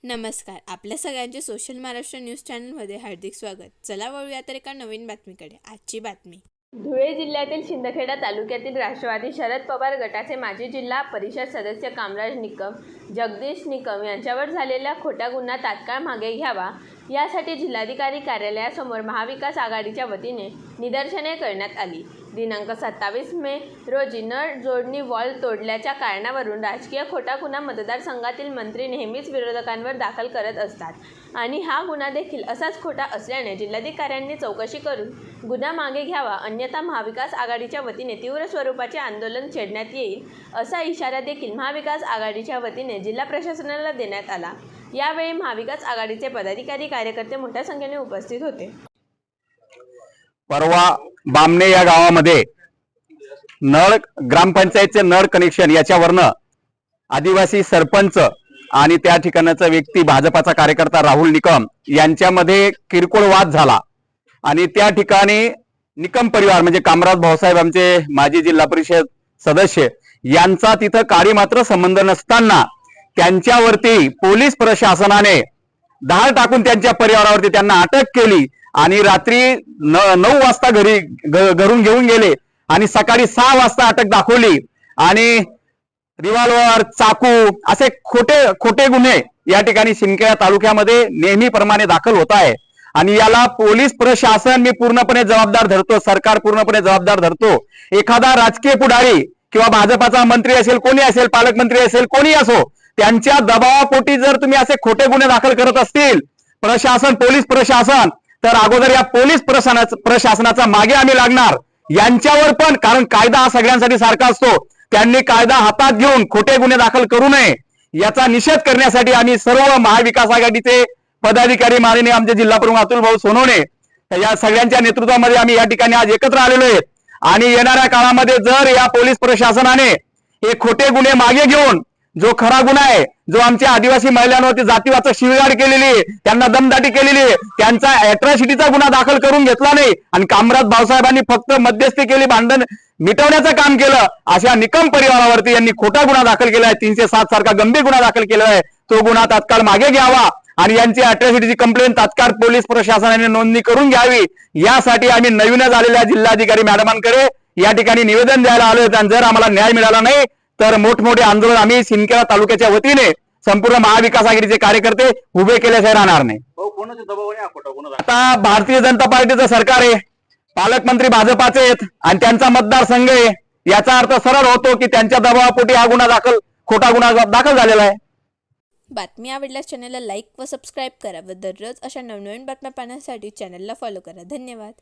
नमस्कार. आपल्या सगळ्यांचे सोशल महाराष्ट्र न्यूज चॅनलमध्ये हार्दिक स्वागत. चला वळूया तर एका नवीन बातमीकडे. आजची बातमी. धुळे जिल्ह्यातील शिंदखेडा तालुक्यातील राष्ट्रवादी शरद पवार गटाचे माजी जिल्हा परिषद सदस्य कामराज निकम, जगदीश निकम यांच्यावर झालेला खोटा गुन्हा तात्काळ मागे घ्यावा यासाठी जिल्हाधिकारी कार्यालयासमोर महाविकास आघाडीच्या वतीने निदर्शने करण्यात आली. दिनांक 27 मे रोजी नळ जोडणी वॉल तोडल्याच्या कारणावरून राजकीय खोटा गुन्हा मतदारसंघातील मंत्री नेहमीच विरोधकांवर दाखल करत असतात आणि हा गुन्हा देखील असाच खोटा असल्याने जिल्हाधिकाऱ्यांनी चौकशी करून गुन्हा मागे घ्यावा, अन्यथा महाविकास आघाडीच्या वतीने तीव्र स्वरूपाचे आंदोलन छेडण्यात येईल असा इशारा देखील महाविकास आघाडीच्या वतीने जिल्हा प्रशासनाला देण्यात आला. यावेळी महाविकास आघाडीचे पदाधिकारी कार्यकर्ते मोठ्या संख्येने उपस्थित होते. परवा बामणे या गावामध्ये नळ ग्रामपंचायतचे नळ कनेक्शन याच्यावरनं आदिवासी सरपंच आणि त्या ठिकाणचा व्यक्ती भाजपाचा कार्यकर्ता राहुल निकम यांच्यामध्ये किरकोळ वाद झाला आणि त्या ठिकाणी निकम परिवार म्हणजे कामराज भाऊसाहेब आमचे माजी जिल्हा परिषद सदस्य यांचा तिथं काही मात्र संबंध नसताना त्यांच्यावरती पोलीस प्रशासनाने धाड टाकून त्यांच्या परिवारावरती त्यांना अटक केली आणि रात्री 9 वाजता घरून घेऊन गेले आणि सकाळी 6 वाजता अटक दाखवली आणि रिव्हॉल्वर, चाकू असे खोटे गुन्हे या ठिकाणी शिंदखेडा तालुक्यामध्ये नेहमीप्रमाणे दाखल होत आहे आणि याला पोलीस प्रशासन मी पूर्णपणे जबाबदार धरतो, सरकार पूर्णपणे जबाबदार धरतो. एखादा राजकीय पुढारी किंवा भाजपाचा मंत्री असेल, कोणी असेल, पालकमंत्री असेल, कोणी असो, त्यांच्या दबावापोटी जर तुम्ही असे खोटे गुन्हे दाखल करत असतील प्रशासन, पोलीस प्रशासन, तर अगोदर या पोलीस प्रशासनाचा मागे आम्ही लागणार यांच्यावर पण, कारण कायदा हा सगळ्यांसाठी सारखा असतो. त्यांनी कायदा हातात घेऊन खोटे गुन्हे दाखल करू नये याचा निषेध करण्यासाठी आम्ही सर्व महाविकास आघाडीचे पदाधिकारी माननीय आमचे जिल्हा प्रमुख अतुल भाऊ सोनवणे या सगळ्यांच्या नेतृत्वामध्ये आम्ही या ठिकाणी आज एकत्र आलेलो आहेत आणि येणाऱ्या काळामध्ये जर या पोलीस प्रशासनाने हे खोटे गुन्हे मागे घेऊन जो खरा गुन्हा आहे, जो आमच्या आदिवासी महिलांवरती जातीवाचक शिवीगाळ केलेली आहे, त्यांना दमदाटी केलेली आहे, त्यांचा अॅट्रॉसिटीचा गुन्हा दाखल करून घेतला नाही आणि कामराज भाऊसाहेबांनी फक्त मध्यस्थी केली, भांडण मिटवण्याचं काम केलं, अशा निकम परिवारावरती यांनी खोटा गुन्हा दाखल केला आहे. 307 सारखा गंभीर गुन्हा दाखल केला आहे. तो गुन्हा तात्काळ मागे घ्यावा आणि यांची अॅट्रॉसिटीची कंप्लेंट तात्काळ पोलीस प्रशासनाने नोंदणी करून घ्यावी यासाठी आम्ही नवीनच आलेल्या जिल्हाधिकारी मॅडमांकडे या ठिकाणी निवेदन द्यायला आलोय. आणि जर आम्हाला न्याय मिळाला नाही तर मोठमोठे आंदोलन आम्ही शिंदखेडा तालुक्याच्या वतीने संपूर्ण महाविकास आघाडीचे कार्यकर्ते उभे केल्याशिवाय राहणार नाही. आता भारतीय जनता पार्टीचं सरकार आहे, पालकमंत्री भाजपाचे आहेत आणि त्यांचा मतदारसंघ आहे. याचा अर्थ सरळ होतो की त्यांच्या दबावापोटी हा गुन्हा खोटा गुन्हा दाखल झालेला आहे. बातमी आवडल्यास चॅनलला लाईक व सबस्क्राईब करा व दररोज अशा नवनवीन बातम्या पाहण्यासाठी चॅनलला फॉलो करा. धन्यवाद.